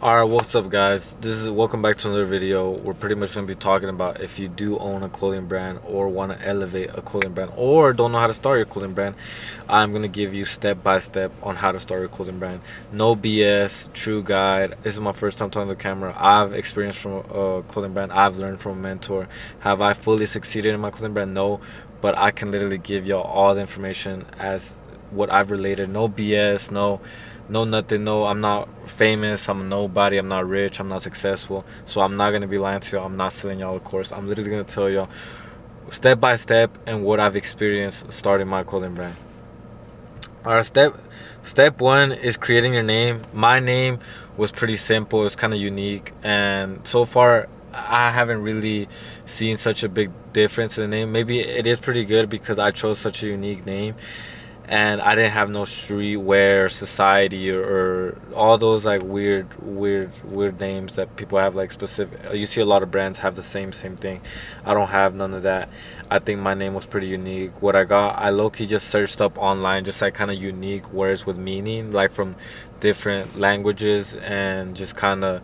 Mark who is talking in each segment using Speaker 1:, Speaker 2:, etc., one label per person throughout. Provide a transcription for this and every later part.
Speaker 1: Alright, what's up guys? Welcome back to another video. We're pretty much going to be talking about if you do own a clothing brand or want to elevate a clothing brand or don't know how to start your clothing brand. I'm going to give you step by step on how to start your clothing brand. No BS, true guide. This is my first time talking to the camera. I've experienced from a clothing brand. I've learned from a mentor. Have I fully succeeded in my clothing brand? No, but I can literally give y'all all the information as what I've related. No BS, no nothing, no, I'm not famous, I'm a nobody, I'm not rich, I'm not successful, so I'm not gonna be lying to y'all. I'm not selling y'all a course. I'm literally gonna tell y'all step by step and what I've experienced starting my clothing brand. All right, step one is creating your name. My name was pretty simple. It's kind of unique, and so far I haven't really seen such a big difference in the name. Maybe it is pretty good because I chose such a unique name, and I didn't have no streetwear society or all those like weird names that people have, like specific. You see a lot of brands have the same thing. I don't have none of that. I think my name was pretty unique. What I got, I low-key just searched up online, just like kind of unique words with meaning, like from different languages, and just kind of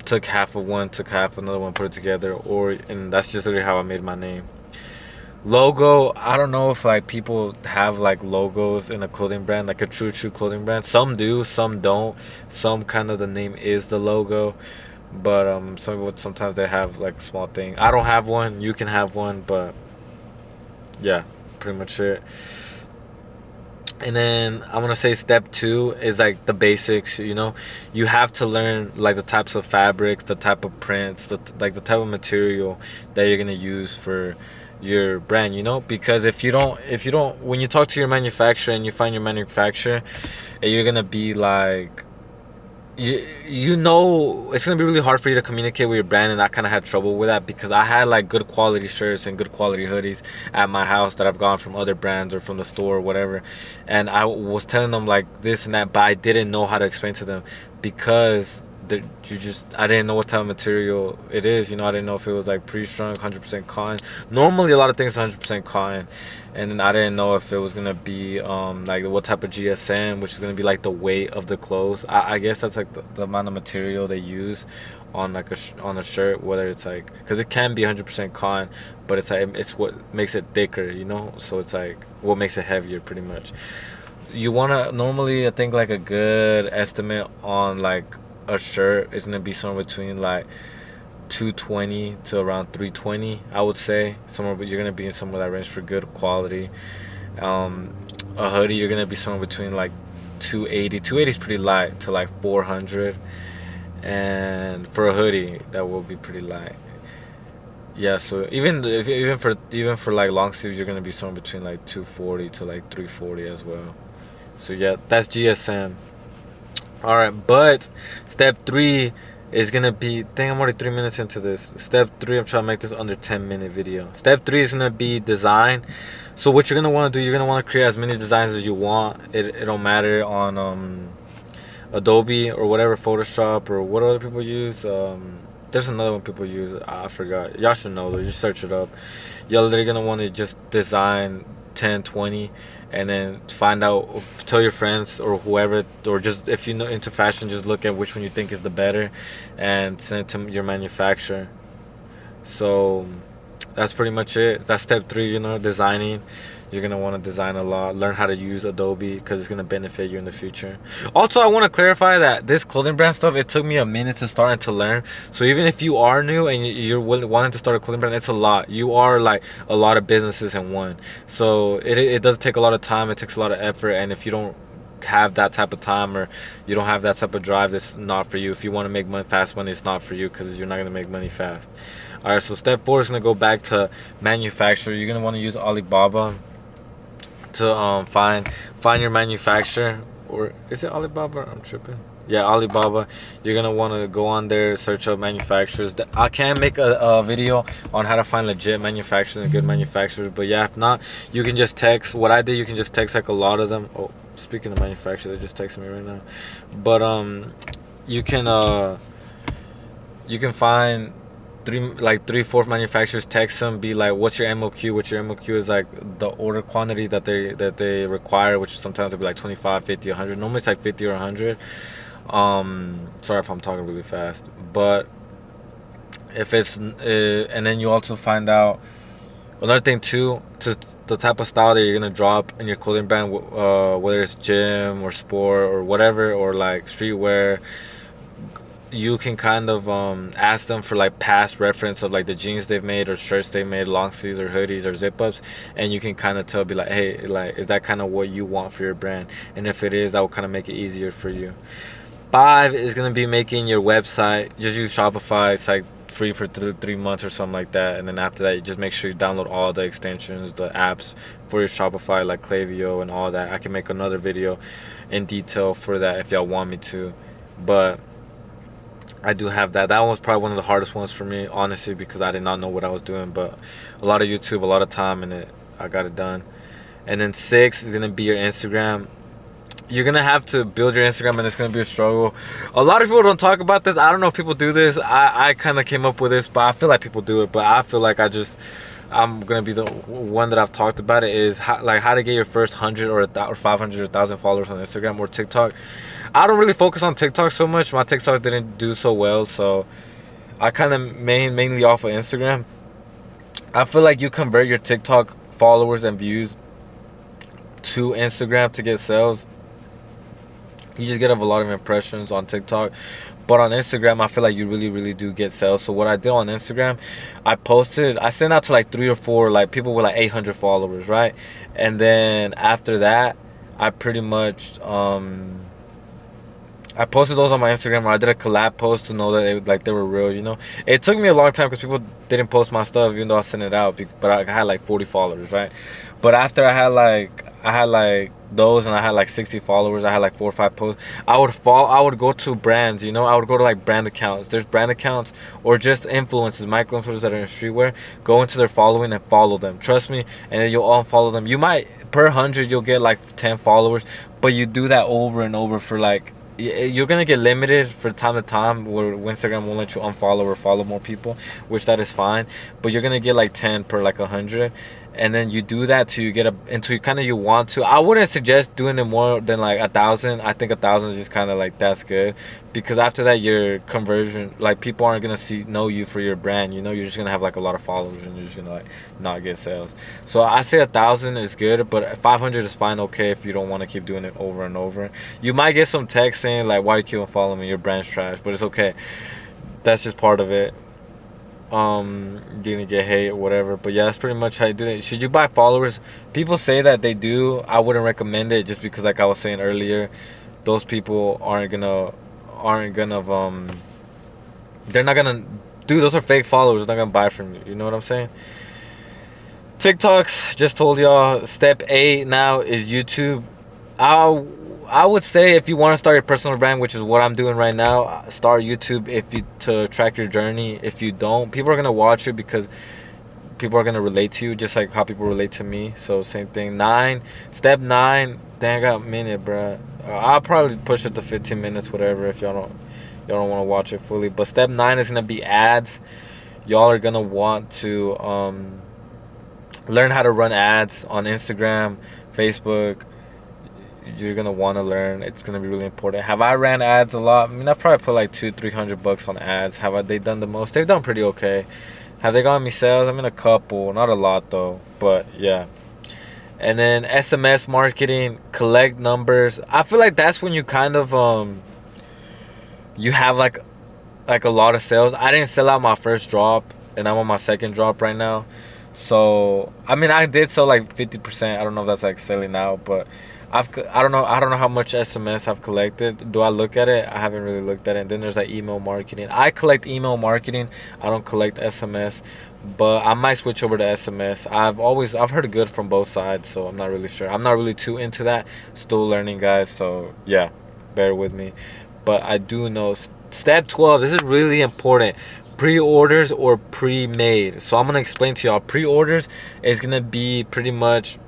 Speaker 1: took half of one, took half of another one, put it together, and that's just literally how I made my name. Logo, I don't know if like people have like logos in a clothing brand, like a true clothing brand. Some do, some don't. Some kind of the name is the logo, but sometimes they have like small thing. I don't have one. You can have one, but yeah, pretty much it. And then I'm gonna say step two is like the basics. You have to learn like the types of fabrics, the type of prints, like the type of material that you're gonna use for your brand. Because if you don't when you talk to your manufacturer and you find your manufacturer, and you're gonna be like, it's gonna be really hard for you to communicate with your brand, and I kind of had trouble with that because I had like good quality shirts and good quality hoodies at my house that I've gotten from other brands or from the store or whatever, and I was telling them like this and that, but I didn't know how to explain to them because I didn't know what type of material it is. I didn't know if it was like pre-strung 100% cotton. Normally a lot of things are 100% cotton, and then I didn't know if it was gonna be like what type of GSM, which is gonna be like the weight of the clothes. I guess that's like the amount of material they use on like on a shirt, whether it's like, because it can be 100% cotton, but it's like it's what makes it thicker, so it's like what makes it heavier pretty much. You wanna normally, I think like a good estimate on like a shirt is gonna be somewhere between like 220 to around 320. I would say somewhere, but you're gonna be in somewhere that range for good quality. A hoodie, you're gonna be somewhere between like 280. 280 is pretty light to like 400, and for a hoodie that will be pretty light. Yeah, so even for like long sleeves, you're gonna be somewhere between like 240 to like 340 as well. So yeah, that's GSM. All right, but step three is gonna be. Dang, I'm already 3 minutes into this. Step three, I'm trying to make this under 10-minute video. Step three is gonna be design. So what you're gonna want to do, you're gonna want to create as many designs as you want. It don't matter on Adobe or whatever, Photoshop or what other people use. There's another one people use. I forgot. Y'all should know though. Just search it up. Y'all literally gonna want to just design 10, 20, and then find out, tell your friends or whoever, or just if you know into fashion, just look at which one you think is the better and send it to your manufacturer. So that's pretty much it. That's step three, designing. You're going to want to design a lot, learn how to use Adobe because it's going to benefit you in the future. Also, I want to clarify that this clothing brand stuff, it took me a minute to start and to learn. So even if you are new and you're wanting to start a clothing brand, it's a lot. You are like a lot of businesses in one. So it does take a lot of time. It takes a lot of effort. And if you don't have that type of time, or you don't have that type of drive, that's not for you. If you want to make money, fast money, it's not for you because you're not going to make money fast. All right, so step four is going to go back to manufacturer. You're going to want to use Alibaba to find your manufacturer. Or is it Alibaba? I'm tripping. Yeah, Alibaba. You're gonna want to go on there, search up manufacturers. I can make a video on how to find legit manufacturers and good manufacturers, but yeah, if not, you can just text. What I did, you can just text like a lot of them. Oh, speaking of manufacturers, they just texted me right now. But you can find three, four manufacturers, text them, be like, what's your MOQ? Which your MOQ is like the order quantity that they require, which sometimes it'll be like 25, 50, 100. Normally it's like 50 or 100. Sorry if I'm talking really fast, but if it's and then you also find out another thing too, to the type of style that you're gonna drop in your clothing brand, whether it's gym or sport or whatever, or like streetwear. You can kind of ask them for like past reference of like the jeans they've made or shirts they made, long sleeves or hoodies or zip ups, and you can kind of tell, be like, hey, like, is that kind of what you want for your brand? And if it is, that will kind of make it easier for you. 5 is gonna be making your website. Just use Shopify. It's like free for 3 months or something like that. And then after that, you just make sure you download all the extensions, the apps for your Shopify, like Klaviyo and all that. I can make another video in detail for that if y'all want me to. But I do have that. That one was probably one of the hardest ones for me, honestly, because I did not know what I was doing. But a lot of YouTube, a lot of time in it, I got it done. And then 6 is gonna be your Instagram. You're gonna have to build your Instagram, and it's gonna be a struggle. A lot of people don't talk about this. I don't know if people do this. I kind of came up with this, but I feel like people do it. But I feel like I'm gonna be the one that I've talked about it, is how to get your first 100 or 500 or 1,000 followers on Instagram or TikTok. I don't really focus on TikTok so much. My TikTok didn't do so well, so I kind of mainly off of Instagram. I feel like you convert your TikTok followers and views to Instagram to get sales. You just get a lot of impressions on TikTok, but on Instagram, I feel like you really, really do get sales. So what I did on Instagram, I sent out to like 3 or 4 like people with like 800 followers, right? And then after that, I pretty much I posted those on my Instagram, or I did a collab post to know that they were real. It took me a long time because people didn't post my stuff, even though I sent it out. But I had like 40 followers, right? But after I had like those, and I had like 60 followers, I had like 4 or 5 posts. I would go to brands, I would go to like brand accounts. There's brand accounts or just influencers, micro influencers that are in streetwear. Go into their following and follow them. Trust me, and then you'll unfollow them. You might, per 100, you'll get like 10 followers, but you do that over and over for like, you're gonna get limited for time to time, where Instagram won't let you unfollow or follow more people, which that is fine. But you're gonna get like 10 per like 100, and then you do that till you get until you kind of you want to. I wouldn't suggest doing it more than like 1,000. I think 1,000 is just kind of like that's good, because after that your conversion, like people aren't gonna know you for your brand. You're just gonna have like a lot of followers, and you're just gonna like not get sales. So I say 1,000 is good, but 500 is fine. Okay, if you don't want to keep doing it over and over, you might get some text saying like, why you keep on following me, your brand's trash, but it's okay. That's just part of it. Didn't get hate or whatever, but yeah, that's pretty much how you do it. Should you buy followers? People say that they do. I wouldn't recommend it, just because, like I was saying earlier, those people aren't gonna they're not gonna those are fake followers. They're not gonna buy from you. You know what I'm saying? TikToks, just told y'all. Step 8 now is YouTube. I would say, if you want to start your personal brand, which is what I'm doing right now, start YouTube to track your journey. If you don't, people are gonna watch you because people are gonna relate to you, just like how people relate to me. So same thing. Step 9. Dang, I got a minute, bruh. I'll probably push it to 15 minutes, whatever. If y'all don't want to watch it fully. But step 9 is gonna be ads. Y'all are gonna want to learn how to run ads on Instagram, Facebook. You're gonna want to learn. It's gonna be really important. Have I ran ads a lot? I mean, I've probably put like $200-300 on ads. They done the most? They've done pretty okay. Have they gotten me sales? I mean, a couple, not a lot though, but yeah. And then SMS marketing, collect numbers. I feel like that's when you kind of you have like a lot of sales. I didn't sell out my first drop, and I'm on my second drop right now. So I mean, I did sell like 50%. I don't know if that's like selling out, but I don't know how much SMS I've collected. Do I look at it? I haven't really looked at it. And then there's like email marketing. I collect email marketing. I don't collect SMS, but I might switch over to SMS. I've heard good from both sides, so I'm not really sure. I'm not really too into that. Still learning, guys. So yeah, bear with me. But I do know step 12. This is really important. Pre-orders or pre-made. So I'm gonna explain to y'all. Pre-orders is gonna be pretty much,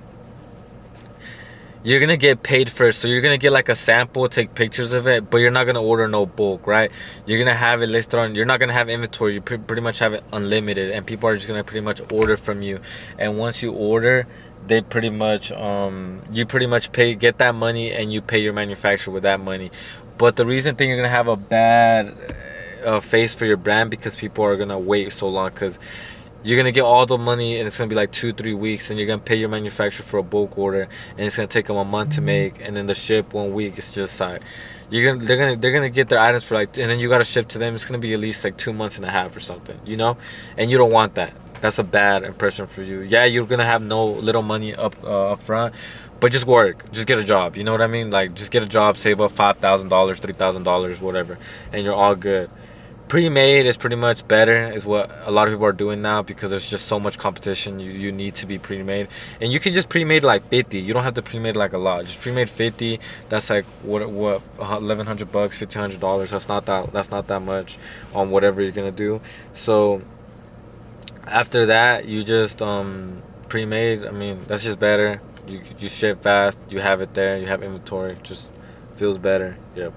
Speaker 1: you're gonna get paid first. So you're gonna get like a sample, take pictures of it, but you're not gonna order no bulk, right? You're gonna have it listed on, you're not gonna have inventory. You pretty much have it unlimited, and people are just gonna pretty much order from you. And once you order, they pretty much you pretty much get that money, and you pay your manufacturer with that money. But the reason thing you're gonna have a bad face for your brand because people are gonna wait so long because you're gonna get all the money and it's gonna be like 2-3 weeks, and you're gonna pay your manufacturer for a bulk order, and it's gonna take them a month to make, and then the ship 1 week. It's just like they're gonna get their items for like, and then you gotta ship to them. It's gonna be at least like 2 months and a half or something, you know, and you don't want that. That's a bad impression for you. Yeah, you're gonna have no little money up front, but just work, just get a job. You know what I mean? Like just get a job, save up $5,000, $3,000, whatever, and you're all good. Pre-made is pretty much better, is what a lot of people are doing now because there's just so much competition. You need to be pre-made, and you can just pre-made like 50. You don't have to pre-made like a lot. Just pre-made 50. That's like what $1,100, $1,500. That's not that much on whatever you're gonna do. So after that, you just pre-made. I mean, that's just better. You ship fast. You have it there. You have inventory. Just feels better. Yep.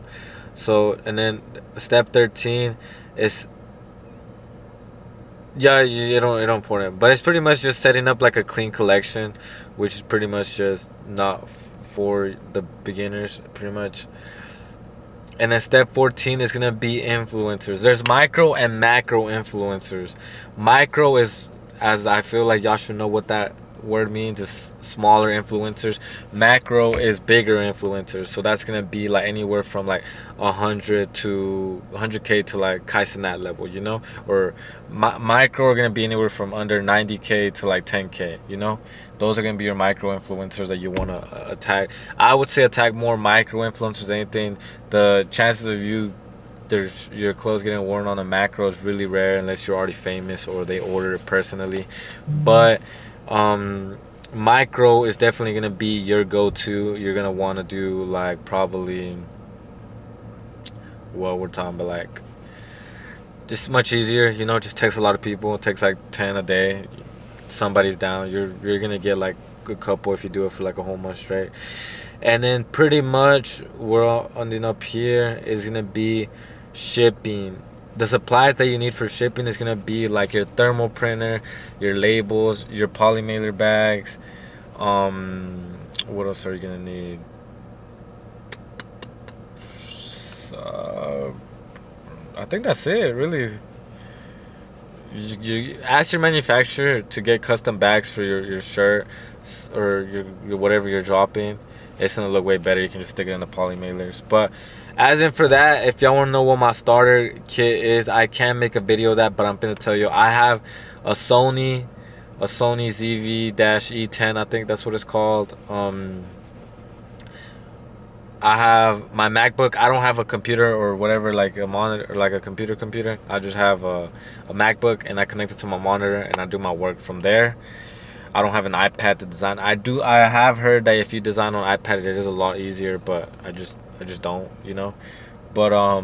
Speaker 1: So, and then step 13 is, yeah, it don't important, but it's pretty much just setting up like a clean collection, which is pretty much just not for the beginners, pretty much. And then step 14 is gonna be influencers. There's micro and macro influencers. Micro is, as I feel like y'all should know what that word means, is smaller influencers. Macro is bigger influencers. So that's gonna be like anywhere from like 100k to like Kai Cenat level, you know. Or micro are gonna be anywhere from under 90k to like 10k, you know. Those are gonna be your micro influencers that you wanna attack. I would say attack more micro influencers than anything. The chances of your clothes getting worn on a macro is really rare unless you're already famous or they order it personally. But micro is definitely gonna be your go-to. You're gonna want to do like probably, well, we're talking about like just much easier, you know. Just takes a lot of people. It takes like 10 a day. Somebody's down. You're gonna get like a couple if you do it for like a whole month straight. And then pretty much we're all ending up here is gonna be shipping. The supplies that you need for shipping is gonna be like your thermal printer, your labels, your poly mailer bags. What else are you gonna need? I think that's it, really. You ask your manufacturer to get custom bags for your shirt or your whatever you're dropping. It's gonna look way better. You can just stick it in the poly mailers. But as in for that, if y'all want to know what my starter kit is, I can make a video of that, but I'm gonna tell you I have a Sony ZV-E10, I think that's what it's called. I have my MacBook. I don't have a computer or whatever, like a monitor, like a computer. I just have a MacBook, and I connect it to my monitor, and I do my work from there. I don't have an iPad to design. I have heard that if you design on iPad, it is a lot easier, but I just don't, you know. But yeah,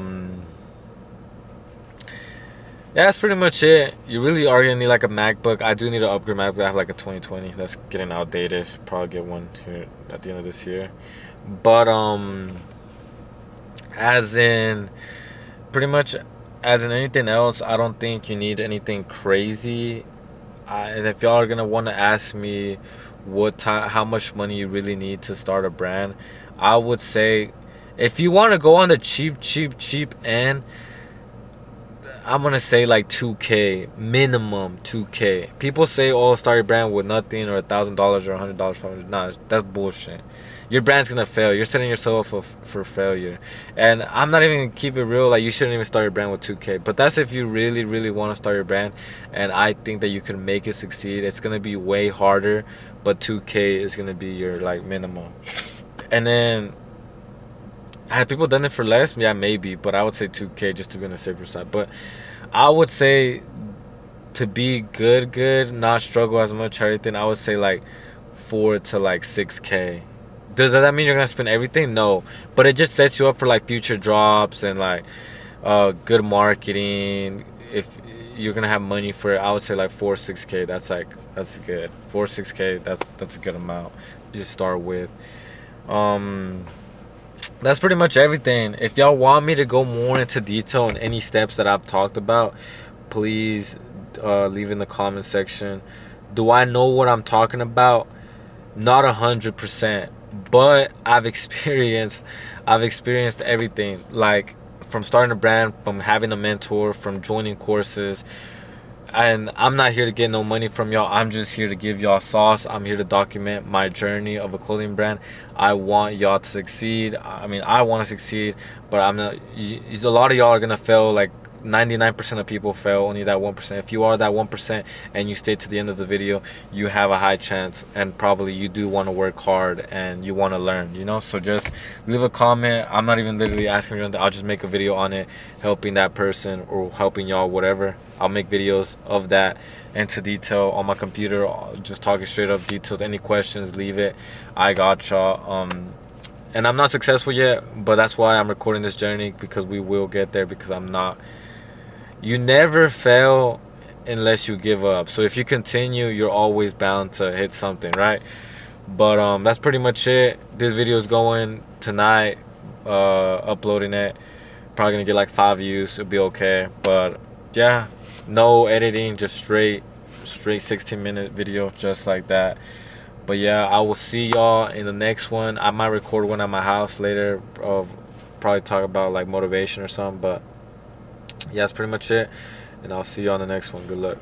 Speaker 1: that's pretty much it. You really are gonna need like a MacBook. I do need to upgrade MacBook. I have like a 2020 that's getting outdated. Probably get one here at the end of this year. But as in pretty much as in anything else, I don't think you need anything crazy. And if y'all are gonna want to ask me how much money you really need to start a brand, I would say if you want to go on the cheap end, I'm gonna say like 2K minimum. 2K. People say, "Oh, start your brand with nothing or $1,000 or $100." Nah, that's bullshit. Your brand's gonna fail. You're setting yourself up for failure. And I'm not even gonna keep it real. Like, you shouldn't even start your brand with 2K. But that's if you really, really want to start your brand. And I think that you can make it succeed. It's gonna be way harder, but 2K is gonna be your like minimum. And then, have people done it for less? Yeah, maybe. But I would say 2K just to be on the safer side. But I would say to be good, not struggle as much or anything, I would say like 4 to like 6K. Does that mean you're gonna spend everything? No, but it just sets you up for like future drops and like good marketing. If you're gonna have money for it, I would say like 4-6K. That's good. 4-6K. That's a good amount you just start with. That's pretty much everything. If y'all want me to go more into detail on any steps that I've talked about, please leave in the comment section. Do I know what I'm talking about? Not 100%, But I've experienced everything, like from starting a brand, from having a mentor, from joining courses. And I'm not here to get no money from y'all. I'm just here to give y'all sauce. I'm here to document my journey of a clothing brand. I want y'all to succeed. I mean, I want to succeed, but I'm not. A lot of y'all are gonna fail. Like 99% of people fail. Only that 1%. If you are that 1% and you stay to the end of the video, you have a high chance, and probably you do want to work hard and you want to learn. So just leave a comment. I'm not even literally asking you. I'll just make a video on it, helping that person or helping y'all, whatever. I'll make videos of that into detail on my computer, just talking straight up details. Any questions, leave it. I got y'all. And I'm not successful yet, but that's why I'm recording this journey, because we will get there. Because I'm not. You never fail unless you give up. So if you continue, you're always bound to hit something, right? But that's pretty much it. This video is going tonight. Uploading it. Probably gonna get like 5 views. It'll be okay. But yeah, no editing, just straight 16-minute video, just like that. But yeah, I will see y'all in the next one. I might record one at my house later. Probably talk about like motivation or something. But yeah, that's pretty much it. And I'll see you on the next one. Good luck.